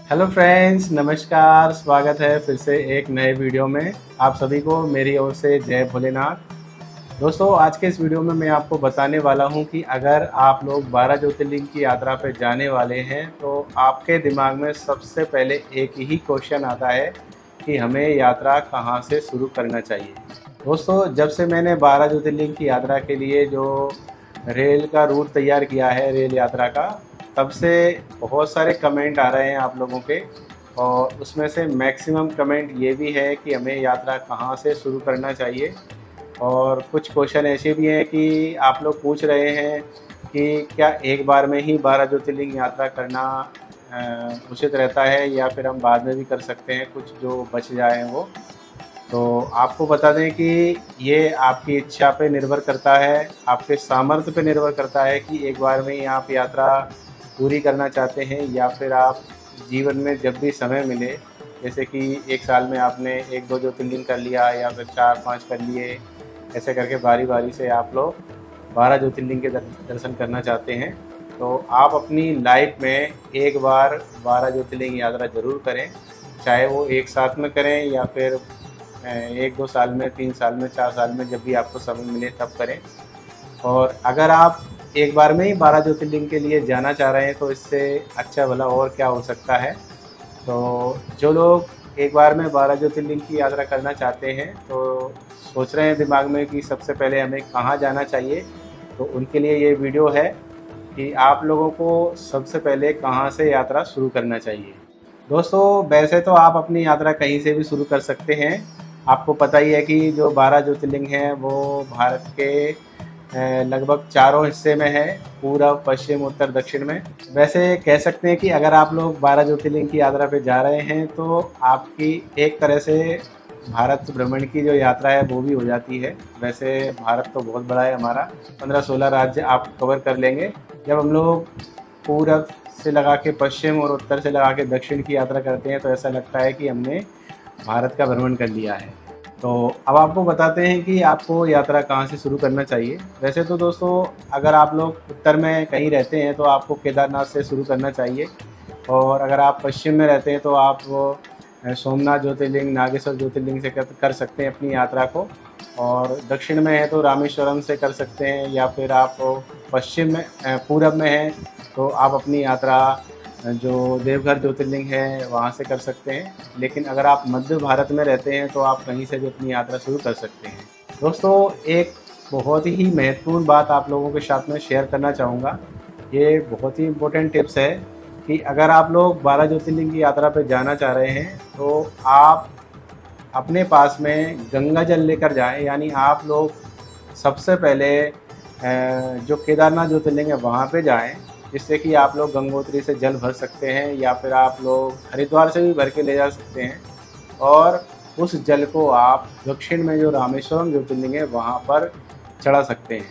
Hello friends, नमस्कार। स्वागत है फिर से एक नए वीडियो में। आप सभी को मेरी ओर से जय भोलेनाथ। दोस्तों, आज के इस वीडियो में मैं आपको बताने वाला हूं कि अगर आप लोग 12 ज्योतिर्लिंग की यात्रा पर जाने वाले हैं तो आपके दिमाग में सबसे पहले एक ही क्वेश्चन आता है कि हमें यात्रा कहां से शुरू करना चाहिए। दोस्तों, जब से मैंने 12 ज्योतिर्लिंग की यात्रा के लिए जो रेल का रूट तैयार किया है, रेल यात्रा का, तब से बहुत सारे कमेंट आ रहे हैं आप लोगों के। और उसमें से मैक्सिमम कमेंट ये भी है कि हमें यात्रा कहाँ से शुरू करना चाहिए। और कुछ क्वेश्चन ऐसे भी हैं कि आप लोग पूछ रहे हैं कि क्या एक बार में ही 12 ज्योतिर्लिंग यात्रा करना उचित रहता है या फिर हम बाद में भी कर सकते हैं, कुछ जो बच जाए वो। तो आपको बता दें कि ये आपकी इच्छा पे निर्भर करता है, आपके सामर्थ्य पे निर्भर करता है कि एक बार में ही आप यात्रा पूरी करना चाहते हैं या फिर आप जीवन में जब भी समय मिले, जैसे कि एक साल में आपने 1-2 ज्योतिर्लिंग कर लिया या फिर 4-5 कर लिए, ऐसे करके बारी-बारी से आप लोग 12 ज्योतिर्लिंग के दर्शन करना चाहते हैं। तो आप अपनी लाइफ में एक बार 12 ज्योतिर्लिंग यात्रा ज़रूर करें, चाहे वो एक साथ में करें या फिर 1-2 साल में, 3 साल में, 4 साल में, जब भी आपको समय मिले तब करें। और अगर आप एक बार में ही 12 ज्योतिर्लिंग के लिए जाना चाह रहे हैं तो इससे अच्छा भला और क्या हो सकता है। तो जो लोग एक बार में 12 ज्योतिर्लिंग की यात्रा करना चाहते हैं तो सोच रहे हैं दिमाग में कि सबसे पहले हमें कहाँ जाना चाहिए, तो उनके लिए ये वीडियो है कि आप लोगों को सबसे पहले कहाँ से यात्रा शुरू करना चाहिए। दोस्तों, वैसे तो आप अपनी यात्रा कहीं से भी शुरू कर सकते हैं। आपको पता ही है कि जो 12 ज्योतिर्लिंग हैं वो भारत के लगभग चारों हिस्से में है, पूरब, पश्चिम, उत्तर, दक्षिण में। वैसे कह सकते हैं कि अगर आप लोग 12 ज्योतिर्लिंग की यात्रा पे जा रहे हैं तो आपकी एक तरह से भारत भ्रमण की जो यात्रा है वो भी हो जाती है। वैसे भारत तो बहुत बड़ा है हमारा, 15-16 राज्य आप कवर कर लेंगे। जब हम लोग पूरब से लगा के पश्चिम और उत्तर से लगा के दक्षिण की यात्रा करते हैं तो ऐसा लगता है कि हमने भारत का भ्रमण कर लिया है। तो अब आपको बताते हैं कि आपको यात्रा कहाँ से शुरू करना चाहिए। वैसे तो दोस्तों, अगर आप लोग उत्तर में कहीं रहते हैं तो आपको केदारनाथ से शुरू करना चाहिए। और अगर आप पश्चिम में रहते हैं तो आप सोमनाथ ज्योतिर्लिंग, नागेश्वर ज्योतिर्लिंग से कर सकते हैं अपनी यात्रा को। और दक्षिण में है तो रामेश्वरम से कर सकते हैं, या फिर आप पश्चिम में पूरब में हैं तो आप अपनी यात्रा जो देवघर ज्योतिर्लिंग है वहाँ से कर सकते हैं। लेकिन अगर आप मध्य भारत में रहते हैं तो आप कहीं से भी अपनी यात्रा शुरू कर सकते हैं। दोस्तों, एक बहुत ही महत्वपूर्ण बात आप लोगों के साथ में शेयर करना चाहूँगा। ये बहुत ही इम्पोर्टेंट टिप्स है कि अगर आप लोग 12 ज्योतिर्लिंग की यात्रा पर जाना चाह रहे हैं तो आप अपने पास में गंगा जल लेकर जाएँ। यानी आप लोग सबसे पहले जो केदारनाथ ज्योतिर्लिंग है वहाँ पे जाएँ, जिससे कि आप लोग गंगोत्री से जल भर सकते हैं या फिर आप लोग हरिद्वार से भी भर के ले जा सकते हैं। और उस जल को आप दक्षिण में जो रामेश्वरम ज्योतिर्लिंग है वहाँ पर चढ़ा सकते हैं।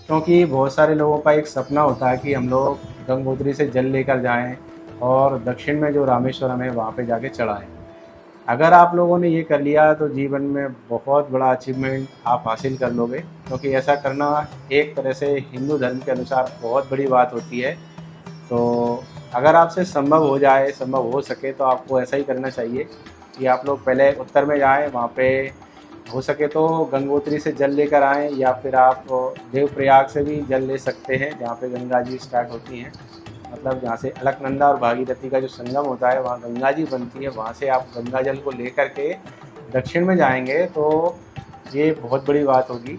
क्योंकि बहुत सारे लोगों का एक सपना होता है कि हम लोग गंगोत्री से जल लेकर जाएं और दक्षिण में जो रामेश्वरम है वहाँ पे जाके चढ़ाएं। अगर आप लोगों ने ये कर लिया तो जीवन में बहुत बड़ा अचीवमेंट आप हासिल कर लोगे, क्योंकि ऐसा करना एक तरह से हिंदू धर्म के अनुसार बहुत बड़ी बात होती है। तो अगर आपसे संभव हो जाए, संभव हो सके तो आपको ऐसा ही करना चाहिए कि आप लोग पहले उत्तर में जाएँ, वहाँ पे हो सके तो गंगोत्री से जल लेकर आएँ, या फिर आप देवप्रयाग से भी जल ले सकते हैं जहाँ पे गंगा जी स्टार्ट होती हैं। मतलब जहाँ से अलकनंदा और भागीरथी का जो संगम होता है वहाँ गंगा जी बनती है, वहाँ से आप गंगा जल को लेकर के दक्षिण में जाएंगे तो ये बहुत बड़ी बात होगी।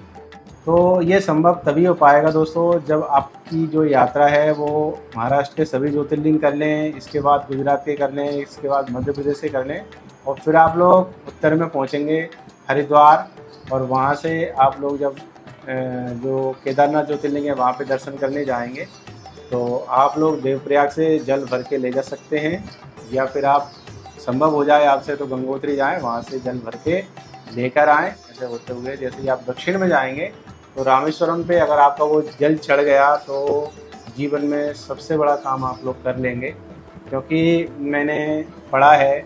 तो ये संभव तभी हो पाएगा दोस्तों जब आपकी जो यात्रा है वो महाराष्ट्र के सभी ज्योतिर्लिंग कर लें, इसके बाद गुजरात के कर लें, इसके बाद मध्य प्रदेश के कर लें, और फिर आप लोग उत्तर में पहुँचेंगे हरिद्वार। और वहाँ से आप लोग जब जो केदारनाथ ज्योतिर्लिंग है वहाँ पे दर्शन करने जाएंगे तो आप लोग देवप्रयाग से जल भर के ले जा सकते हैं, या फिर आप संभव हो जाए आपसे तो गंगोत्री जाएं, वहाँ से जल भर के लेकर आएँ। ऐसे होते हुए जैसे ही आप दक्षिण में जाएंगे तो रामेश्वरम पे अगर आपका वो जल चढ़ गया तो जीवन में सबसे बड़ा काम आप लोग कर लेंगे। क्योंकि मैंने पढ़ा है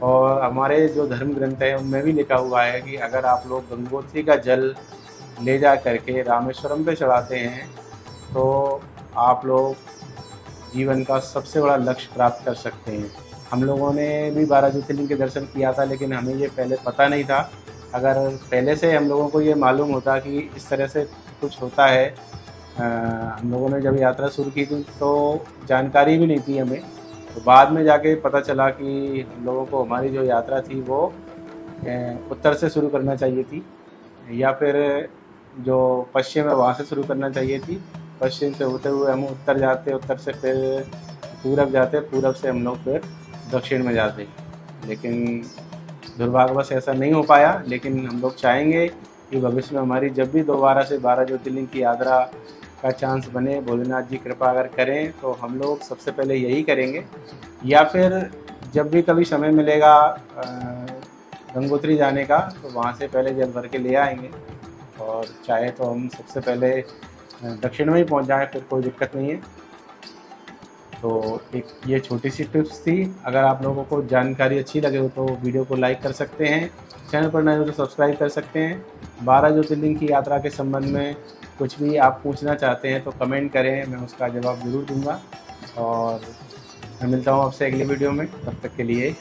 और हमारे जो धर्म ग्रंथ है उनमें भी लिखा हुआ है कि अगर आप लोग गंगोत्री का जल ले जा करके रामेश्वरम पे चढ़ाते हैं तो आप लोग जीवन का सबसे बड़ा लक्ष्य प्राप्त कर सकते हैं। हम लोगों ने भी 12 ज्योतिर्लिंग के दर्शन किया था, लेकिन हमें ये पहले पता नहीं था। अगर पहले से हम लोगों को ये मालूम होता कि इस तरह से कुछ होता है, हम लोगों ने जब यात्रा शुरू की थी तो जानकारी भी नहीं थी हमें। तो बाद में जाके पता चला कि हम लोगों को हमारी जो यात्रा थी वो उत्तर से शुरू करना चाहिए थी, या फिर जो पश्चिम है वहाँ से शुरू करना चाहिए थी। पश्चिम से होते हुए हम उत्तर जाते, उत्तर से फिर पूरब जाते, पूरब से हम लोग फिर दक्षिण में जाते। लेकिन दुर्भाग्यवश ऐसा नहीं हो पाया। लेकिन हम लोग चाहेंगे कि भविष्य में हमारी जब भी दोबारा से 12 ज्योतिर्लिंग की यात्रा का चांस बने, भोलेनाथ जी कृपा अगर करें, तो हम लोग सबसे पहले यही करेंगे। या फिर जब भी कभी समय मिलेगा गंगोत्री जाने का, तो वहाँ से पहले जल भर के ले आएंगे। और चाहे तो हम सबसे पहले दक्षिण में ही पहुँच जाएँ, फिर कोई दिक्कत नहीं है। तो एक ये छोटी सी टिप्स थी। अगर आप लोगों को जानकारी अच्छी लगे हो तो वीडियो को लाइक कर सकते हैं, चैनल पर नए हो तो सब्सक्राइब कर सकते हैं। 12 ज्योतिर्लिंग की यात्रा के संबंध में कुछ भी आप पूछना चाहते हैं तो कमेंट करें, मैं उसका जवाब ज़रूर दूंगा। और मैं मिलता हूँ आपसे अगली वीडियो में, तब तक के लिए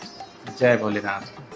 जय भोलेनाथ।